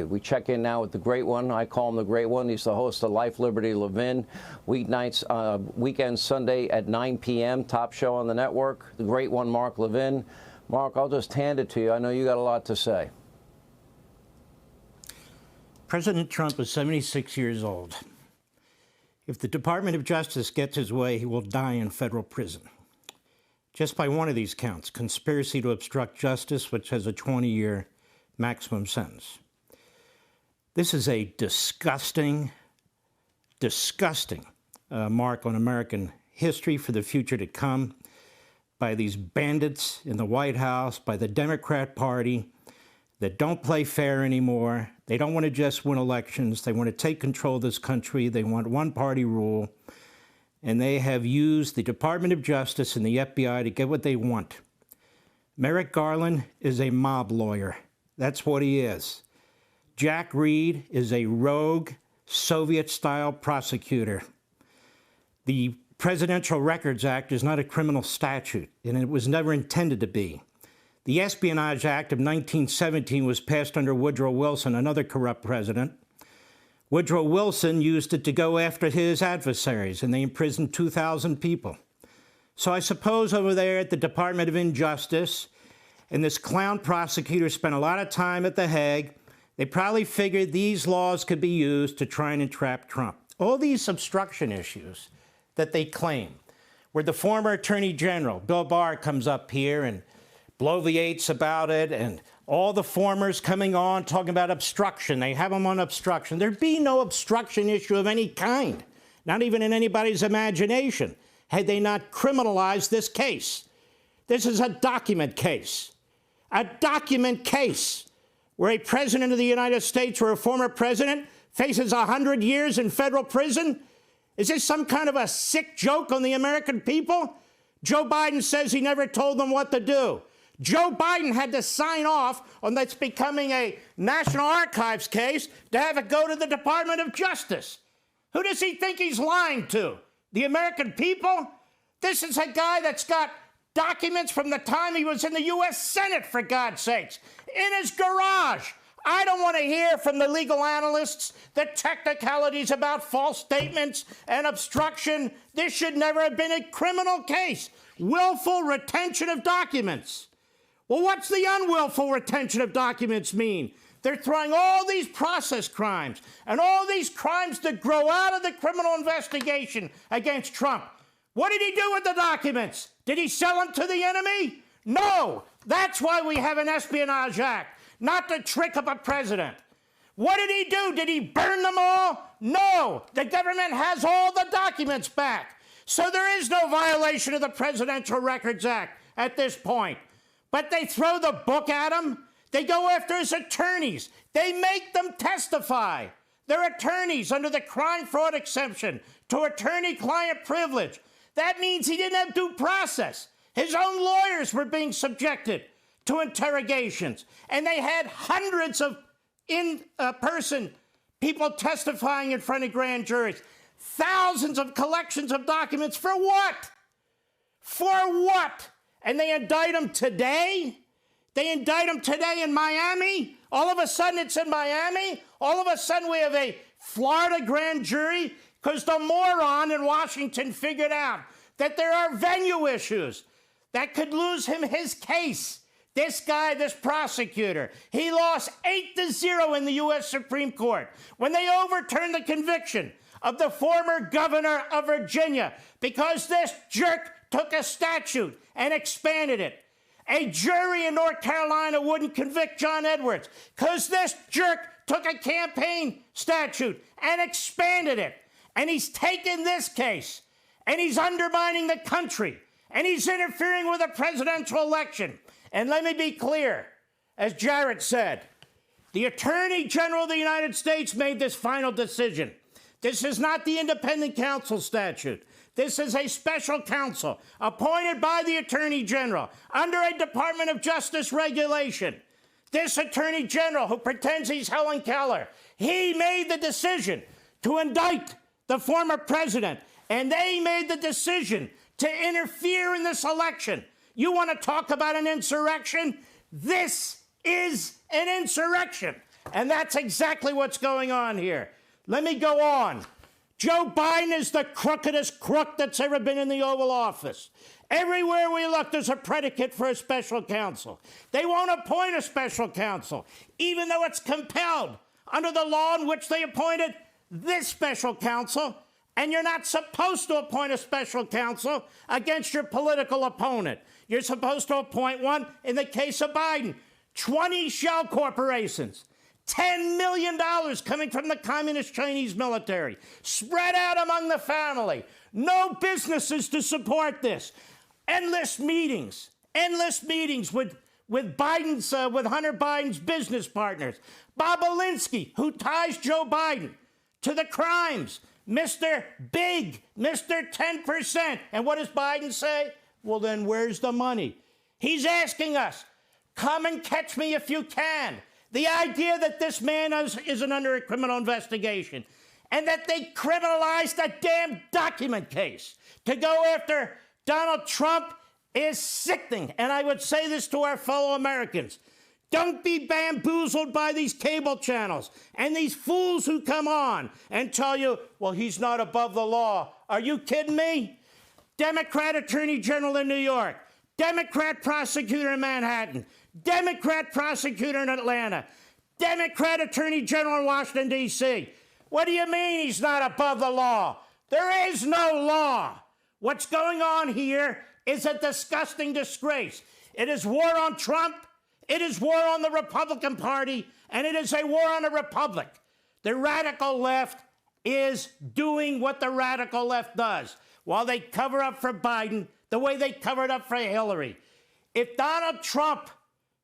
We check in now with the Great One. I call him the Great One. He's the host of Life, Liberty, Levin. Weeknights, weekends, Sunday at 9 p.m. Top show on the network. The Great One, Mark Levin. Mark, I'll just hand it to you. I know you got a lot to say. President Trump is 76 years old. If the Department of Justice gets his way, he will die in federal prison. Just by one of these counts, conspiracy to obstruct justice, which has a 20-year maximum sentence. This is a disgusting mark on American history for the future to come by these bandits in the White House, by the Democrat Party that don't play fair anymore. They don't want to just win elections. They want to take control of this country. They want one-party rule. And they have used the Department of Justice and the FBI to get what they want. Merrick Garland is a mob lawyer. That's what he is. Jack Reed is a rogue Soviet-style prosecutor. The Presidential Records Act is not a criminal statute, and it was never intended to be. The Espionage Act of 1917 was passed under Woodrow Wilson, another corrupt president. Woodrow Wilson used it to go after his adversaries, and they imprisoned 2,000 people. So I suppose over there at the Department of Injustice, and this clown prosecutor spent a lot of time at The Hague, they probably figured these laws could be used to try and entrap Trump. All these obstruction issues that they claim, where the former Attorney General, Bill Barr, comes up here and bloviates about it, and all the formers coming on talking about obstruction. They have them on obstruction. There'd be no obstruction issue of any kind, not even in anybody's imagination, had they not criminalized this case. This is a document case. A document case where a president of the United States or a former president faces 100 years in federal prison? Is this some kind of a sick joke on the American people? Joe Biden says he never told them what to do. Joe Biden had to sign off on that's becoming a National Archives case to have it go to the Department of Justice. Who does he think he's lying to? The American people? This is a guy that's got documents from the time he was in the U.S. Senate, for God's sakes, in his garage. I don't want to hear from the legal analysts the technicalities about false statements and obstruction. This should never have been a criminal case. Willful retention of documents. Well, what's the unwillful retention of documents mean? They're throwing all these process crimes and all these crimes that grow out of the criminal investigation against Trump. What did he do with the documents? Did he sell them to the enemy? No. That's why we have an Espionage Act, not to trick up a president. What did he do? Did he burn them all? No. The government has all the documents back. So there is no violation of the Presidential Records Act at this point. But they throw the book at him. They go after his attorneys. They make them testify. They're attorneys under the crime fraud exception to attorney-client privilege. That means he didn't have due process. His own lawyers were being subjected to interrogations. And they had hundreds of in-person people testifying in front of grand juries. Thousands of collections of documents. For what? For what? And they indict him today? They indict him today in Miami? All of a sudden it's in Miami? All of a sudden we have a Florida grand jury? Because the moron in Washington figured out that there are venue issues that could lose him his case. This guy, this prosecutor, he lost 8-0 in the U.S. Supreme Court when they overturned the conviction of the former governor of Virginia because this jerk took a statute and expanded it. A jury in North Carolina wouldn't convict John Edwards because this jerk took a campaign statute and expanded it. And he's taken this case, and he's undermining the country, and he's interfering with a presidential election. And let me be clear, as Jarrett said, the Attorney General of the United States made this final decision. This is not the independent counsel statute. This is a special counsel appointed by the Attorney General under a Department of Justice regulation. This Attorney General, who pretends he's Helen Keller, he made the decision to indict the former president, and they made the decision to interfere in this election. You want to talk about an insurrection? This is an insurrection. And that's exactly what's going on here. Let me go on. Joe Biden is the crookedest crook that's ever been in the Oval Office. Everywhere we look, there's a predicate for a special counsel. They won't appoint a special counsel, even though it's compelled under the law in which they appointed this special counsel. And you're not supposed to appoint a special counsel against your political opponent. You're supposed to appoint one in the case of Biden. 20 shell corporations, $10 million coming from the communist Chinese military, spread out among the family, no businesses to support this. Endless meetings with Biden's, with Hunter Biden's business partners. Bob Alinsky, who ties Joe Biden to the crimes. Mr. Big, Mr. 10%. And what does Biden say? Well, then where's the money? He's asking us, come and catch me if you can. The idea that this man isn't under a criminal investigation and that they criminalized a damn document case to go after Donald Trump is sickening. And I would say this to our fellow Americans. Don't be bamboozled by these cable channels and these fools who come on and tell you, well, he's not above the law. Are you kidding me? Democrat Attorney General in New York, Democrat prosecutor in Manhattan, Democrat prosecutor in Atlanta, Democrat Attorney General in Washington, D.C. What do you mean he's not above the law? There is no law. What's going on here is a disgusting disgrace. It is war on Trump. It is war on the Republican Party, and it is a war on a republic. The radical left is doing what the radical left does while they cover up for Biden the way they covered up for Hillary. If Donald Trump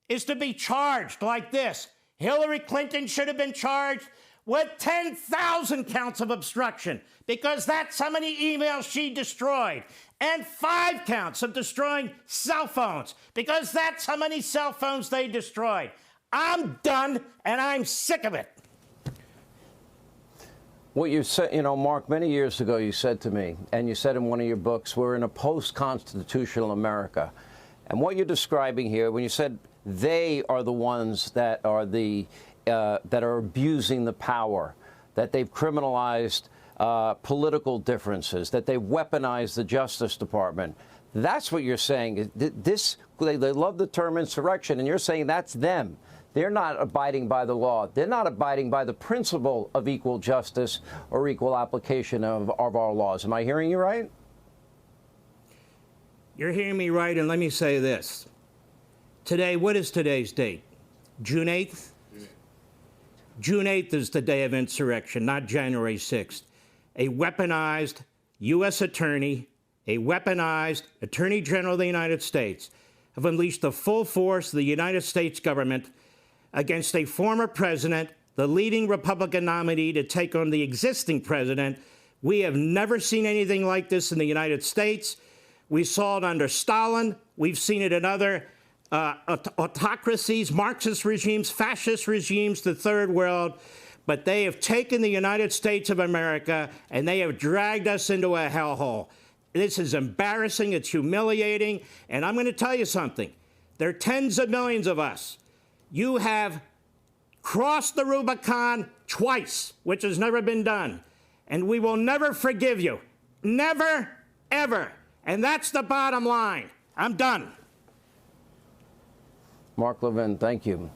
is to be charged like this, Hillary Clinton should have been charged with 10,000 counts of obstruction because that's how many emails she destroyed, and 5 counts of destroying cell phones because that's how many cell phones they destroyed. I'm done, and I'm sick of it. What you said, Mark, many years ago you said to me, and you said in one of your books, we're in a post-constitutional America. And what you're describing here, when you said they are the ones that are that are abusing the power, that they've criminalized political differences, that they've weaponized the Justice Department. That's what you're saying. They love the term insurrection, and you're saying that's them. They're not abiding by the law. They're not abiding by the principle of equal justice or equal application of our laws. Am I hearing you right? You're hearing me right, and let me say this. Today, what is today's date? June 8th? June 8th is the day of insurrection, not January 6th. A weaponized U.S. attorney, a weaponized Attorney General of the United States have unleashed the full force of the United States government against a former president, the leading Republican nominee to take on the existing president. We have never seen anything like this in the United States. We saw it under Stalin. We've seen it in other autocracies, Marxist regimes, fascist regimes, the third world. But they have taken the United States of America and they have dragged us into a hellhole. This is embarrassing. It's humiliating. And I'm going to tell you something. There are tens of millions of us. You have crossed the Rubicon twice, which has never been done. And we will never forgive you. Never, ever. And that's the bottom line. I'm done. Mark Levin, thank you.